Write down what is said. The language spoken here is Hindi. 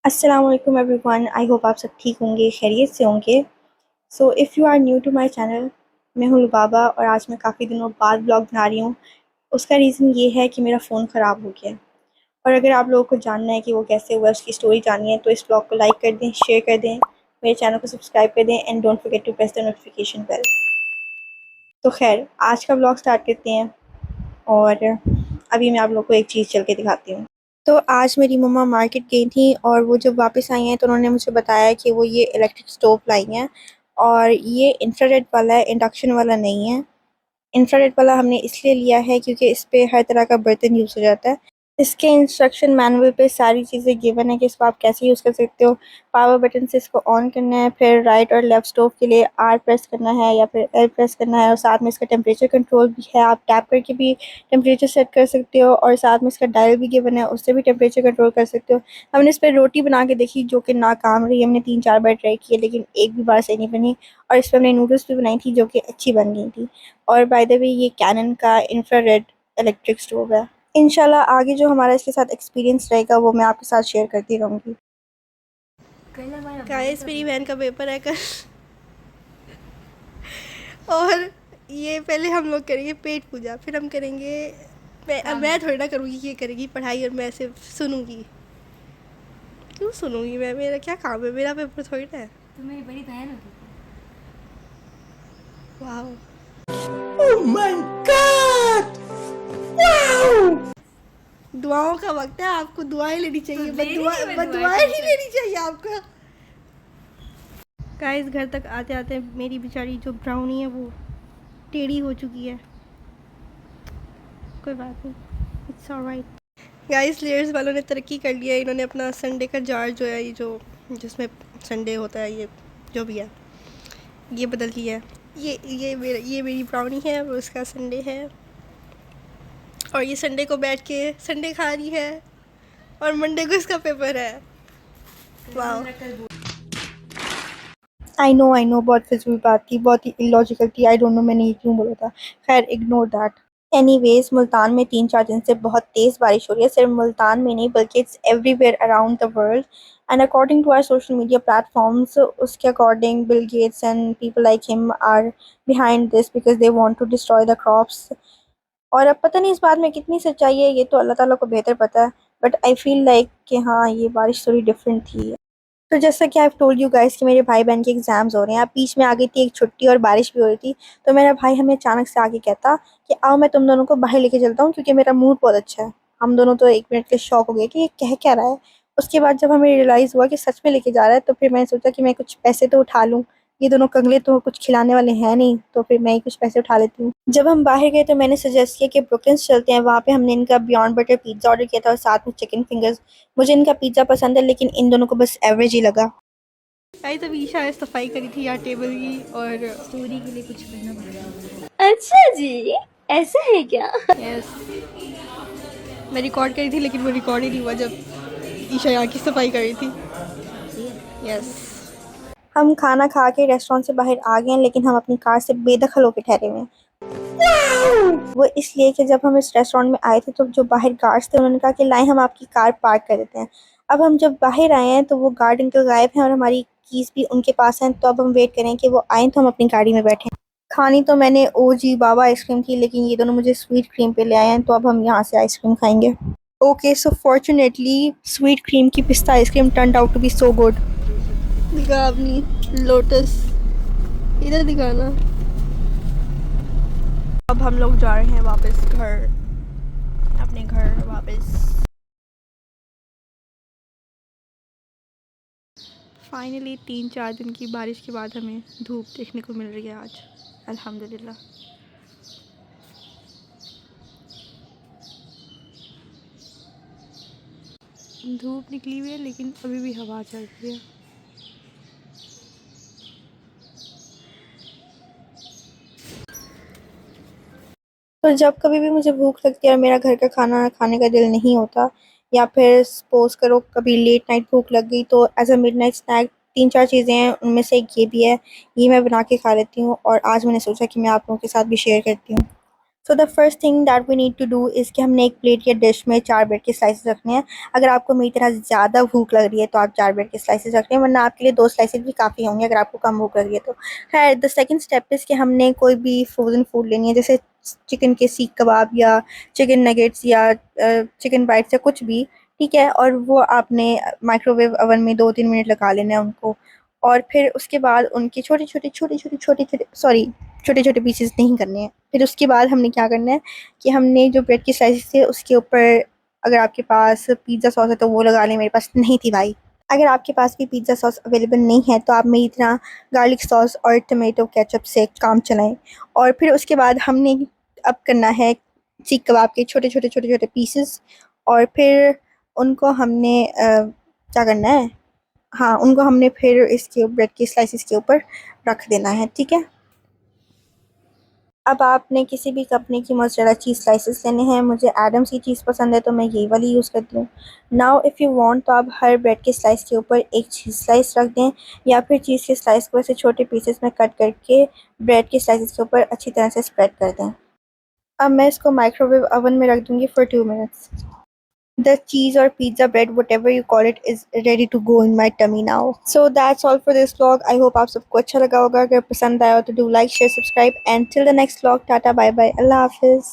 अस्सलाम वालेकुम एवरीवन। आई होप आप सब ठीक होंगे, खैरियत से होंगे। So if you are new to my channel, मैं हूँ लुबाबा और आज मैं काफ़ी दिनों बाद ब्लॉग बना रही हूँ। उसका रीज़न ये है कि मेरा फ़ोन ख़राब हो गया है। और अगर आप लोगों को जानना है कि वो कैसे हुआ, उसकी स्टोरी जाननी है, तो इस ब्लॉग को लाइक कर दें, शेयर कर दें, मेरे चैनल को सब्सक्राइब कर दें and don't forget to press the notification bell. तो खैर, आज का ब्लॉग स्टार्ट करते हैं और अभी मैं आप लोगों को एक चीज़ चल के दिखाती हूँ। तो आज मेरी मम्मा मार्केट गई थी और वो जब वापस आई हैं तो उन्होंने मुझे बताया कि वो ये इलेक्ट्रिक स्टोव लाई हैं और ये इंफ्रारेड वाला है, इंडक्शन वाला नहीं है। इंफ्रारेड वाला हमने इसलिए लिया है क्योंकि इस पे हर तरह का बर्तन यूज़ हो जाता है। इसके इंस्ट्रक्शन मैनुअल पे सारी चीज़ें गिवन है कि इसको आप कैसे यूज़ कर सकते हो। पावर बटन से इसको ऑन करना है, फिर राइट और लेफ़्ट स्टोव के लिए आर प्रेस करना है या फिर एल प्रेस करना है, और साथ में इसका टेम्परेचर कंट्रोल भी है। आप टैप करके भी टेम्परेचर सेट कर सकते हो और साथ में इसका डायल भी गिवन है, उससे भी टेम्परेचर कंट्रोल कर सकते हो। हमने इस पर रोटी बना के देखी जो कि नाकाम रही। हमने 3-4 बार ट्राई किया लेकिन एक भी बार सही नहीं बनी, और इस पर हमने नूडल्स भी बनाई थी जो कि अच्छी बन गई थी। और बाय द वे ये कैनन का इंफ्रारेड इलेक्ट्रिक स्टोव है। इंशाल्लाह आगे जो हमारा इसके साथ एक्सपीरियंस रहेगा वो मैं आपके साथ शेयर करती रहूँगी। गाइस, मेरी बहन का पेपर है कल और ये पहले हम लोग करेंगे पेट पूजा, फिर हम करेंगे। मैं थोड़ी ना करूँगी, ये करेगी पढ़ाई और मैं सिर्फ सुनूंगी। क्यों सुनूंगी मैं? मेरा क्या काम है? मेरा पेपर थोड़ी ना है। तो मेरी बड़ी बहन होगी। वाह, ओह माय गॉड, दुआओं का वक्त है, आपको दुआएं लेनी चाहिए। तो दे रही थी मैं बददुआएं नहीं टीचर। लेनी चाहिए आपको। गाइस, घर तक आते आते मेरी बेचारी जो ब्राउनी है वो टेढ़ी हो चुकी है। कोई बात नहीं, इट्स ऑलराइट। गाइस, लेयर्स वालों ने तरक्की कर लिया है। इन्होंने अपना संडे का जार जो है, ये जो जिसमें संडे होता है, ये जो भी है, ये बदल लिया है। ये मेरी ब्राउनी है और उसका संडे है, और ये संडे को बैठ के संडे खा रही है और मंडे को इसका पेपर है। वाह, आई नो बहुत फिजूल बात थी, बहुत ही इलॉजिकल थी। आई डोंट नो मैंने ये क्यों बोला था। खैर, इग्नोर दैट। एनीवेज, मुल्तान में 3-4 दिन से बहुत तेज़ बारिश हो रही है। सिर्फ मुल्तान में नहीं बल्कि it's everywhere around the world. And according to our social media platforms, उसके according Bill Gates and people like him are behind this because they want to destroy the crops. और अब पता नहीं इस बात में कितनी सच्चाई है, ये तो अल्लाह ताला को बेहतर पता है। बट आई फील लाइक कि हाँ, ये बारिश थोड़ी डिफरेंट थी। तो जैसा कि आई टोल्ड यू गाइस कि मेरे भाई बहन के एग्जाम्स हो रहे हैं। अब बीच में आ गई थी एक छुट्टी और बारिश भी हो रही थी, तो मेरा भाई हमें अचानक से आके कहता कि आओ मैं तुम दोनों को बाहर लेके चलता हूँ क्योंकि मेरा मूड बहुत अच्छा है। हम दोनों तो 1 मिनट के शॉक हो गए कि ये कह क्या रहा है। उसके बाद जब हमें रियलाइज़ हुआ कि सच में लेके जा रहा है, तो फिर मैंने सोचा कि मैं कुछ पैसे तो उठा लूँ। ये दोनों कंगले तो कुछ खिलाने वाले हैं नहीं, तो फिर मैं ही कुछ पैसे उठा लेती हूँ। जब हम बाहर गए तो मैंने सजेस्ट किया कि ब्रुकलिन्स चलते हैं। वहाँ पे हमने इनका बियॉन्ड बटर पिज़्ज़ा ऑर्डर किया था और साथ में चिकन फिंगर्स। मुझे इनका पिज़्ज़ा पसंद है लेकिन इन दोनों को बस एवरेज ही लगा। आई तभी ईशा सफाई करी थी यार टेबल की, और स्टोरी के लिए कुछ करना पड़ेगा। अच्छा जी, ऐसा है क्या? यस, मैं रिकॉर्ड करी थी लेकिन वो रिकॉर्ड ही नहीं हुआ जब ईशा यहाँ की सफाई कर रही थी। यस, हम खाना खा के रेस्टोरेंट से बाहर आ गए हैं लेकिन हम अपनी कार से बेदखल होकर ठहरे हुए हैं। वो इसलिए कि जब हम इस रेस्टोरेंट में आए थे तो जो बाहर गार्ड्स थे उन्होंने कहा कि लाएं हम आपकी कार पार्क कर देते हैं। अब हम जब बाहर आए हैं तो वो गार्ड अंकल गायब हैं और हमारी कीज़ भी उनके पास हैं, तो अब हम वेट करें कि वो आएँ तो हम अपनी गाड़ी में बैठें। खानी तो मैंने ओजी बाबा आइसक्रीम थी लेकिन ये दोनों मुझे स्वीट क्रीम पे ले आए हैं, तो अब हम यहाँ से आइसक्रीम खाएंगे। Okay, so fortunately sweet cream की पिस्ता ice cream turned out to be so good. दिखा अपनी लोटस, इधर दिखाना। अब हम लोग जा रहे हैं वापस घर, अपने घर वापस। फाइनली 3-4 दिन की बारिश के बाद हमें धूप देखने को मिल रही है आज, अल्हम्दुलिल्लाह। धूप निकली हुई है लेकिन अभी भी हवा चल रही है। तो जब कभी भी मुझे भूख लगती है और मेरा घर का खाना खाने का दिल नहीं होता, या फिर सपोज़ करो कभी लेट नाइट भूख लग गई, तो एज़ अ मिडनाइट स्नैक 3-4 चीज़ें हैं, उनमें से एक ये भी है। ये मैं बना के खा लेती हूँ और आज मैंने सोचा कि मैं आप लोगों के साथ भी शेयर करती हूँ। So the first thing that we need to do is कि हमने एक प्लेट या डिश में 4 ब्रेड के स्लाइसेस रखने हैं। अगर आपको मेरी तरह ज़्यादा भूख लग रही है तो आप 4 ब्रेड के स्लाइसेस रख लें, वरना आपके लिए 2 स्लाइसेस भी काफ़ी होंगे अगर आपको कम भूख लग रही है तो। खैर, द सेकंड स्टेप इज़ कि हमने कोई भी फ्रोज़न फूड लेनी है, जैसे चिकन के सीख कबाब या चिकन नगेट्स या चिकन बाइट्स या कुछ भी, ठीक है? और वो आपने माइक्रोवेव ओवन में 2-3 मिनट लगा लेना है उनको, और फिर उसके बाद उनकी छोटे-छोटे सॉरी, छोटे-छोटे पीसेस नहीं करने हैं। फिर उसके बाद हमने क्या करना है कि हमने जो ब्रेड के स्लाइसेस थे उसके ऊपर, अगर आपके पास पिज़्ज़ा सॉस है तो वो लगा लें, मेरे पास नहीं थी भाई। अगर आपके पास भी पिज़्ज़ा सॉस अवेलेबल नहीं है तो आप मेरी तरह गार्लिक सॉस और टोमेटो केचप से काम चलाएँ। और फिर उसके बाद हमने अब करना है सीख कबाब के छोटे-छोटे पीसेस, और फिर उनको हमने क्या करना है, हाँ, उनको हमने फिर इसके ब्रेड के स्लाइसेस के ऊपर रख देना है, ठीक है? अब आपने किसी भी कंपनी की मोज़रेला चीज़ स्लाइसेस लेने हैं। मुझे एडम्स की चीज़ पसंद है तो मैं यही वाली यूज़ करती हूँ। नाउ इफ़ यू वांट तो आप हर ब्रेड के स्लाइस के ऊपर एक चीज़ स्लाइस रख दें, या फिर चीज़ के स्लाइस को ऐसे छोटे पीसेस में कट करके ब्रेड के स्लाइसेस के ऊपर अच्छी तरह से स्प्रेड कर दें। अब मैं इसको माइक्रोवेव ओवन में रख दूँगी for 2 minutes. The cheese or pizza bread, whatever you call it, is ready to go in my tummy now. So that's all for this vlog. I hope आप सबको अच्छा लगा होगा। अगर पसंद आया हो तो do like, share, subscribe, and till the next vlog, tata, bye bye, Allah Hafiz.